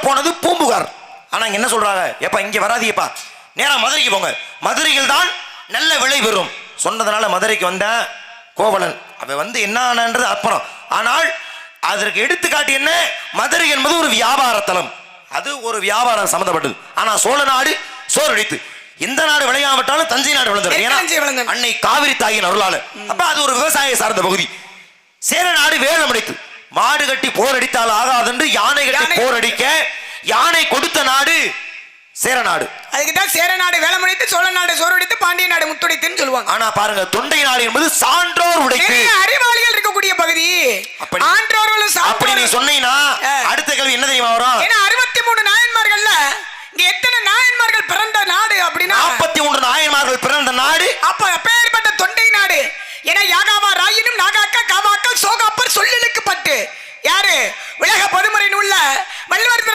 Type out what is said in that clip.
போனது பூம்புகார். ஆனா என்ன சொல்றாங்க, எப்ப இங்க வராதீப்பா, நேரா மதுரைக்கு போங்க, மதுரையில் தான் நல்ல விலை பெறும் சொன்னதுனால மதுரைக்கு வந்த கோவலன். அவன் என்னன்றது அப்புறம். ஆனால் அதற்கு எடுத்துக்காட்டு என்ன, மதுரை என்பது ஒரு வியாபார தலம், அது ஒரு வியாபாரம் சம்பந்தப்பட்டது. ஆனா சோழ நாடு சோறடித்து, எந்த நாடு விளையாவிட்டாலும் தஞ்சை நாடு விளைஞ்சது, அன்னை காவிரி தாயின் அருளால. அப்ப அது ஒரு விவசாய சார்ந்த பகுதி. சேர நாடு வேலம் அடித்து, மாடு கட்டி போர் அடித்தால் ஆகாது என்று யானை கட்டி போர் அடிக்க யானை கொடுத்த நாடு சேர நாடு. அதுக்குதான் சேர நாடு வேலமுடைத்து, சோழ நாடு சோறுடித்து, பாண்டிய நாடு முத்துடைத்துன்னு சொல்லுவாங்க. ஆனா பாருங்க, தொண்டை நாடு என்பது சான்றோர் உடைத்து, அறிவாளிகள் இருக்கக்கூடிய பகுதி. ஆன்றோர்களும் அப்படி நீ சொன்னீங்கன்னா அடுத்த கேள்வி என்ன தெரியுமா வரும்? ஏன்னா 63 நாயன்மார்கள்ல இங்க எத்தனை நாயன்மார்கள் பிறந்த நாடு அப்படின்னா 43 நாயன்மார்கள் பிறந்த நாடு. அப்ப அப்பேற்பட்ட தொண்டை நாடு. ஏன்னா யாகாவா ராயினும் நாகாக்கா காவாக்கள் சோகாப்பர் சொல்லலுக்கு பட்டு யாரு உலக பொதுமுறை நூல்ல வள்ளுவர்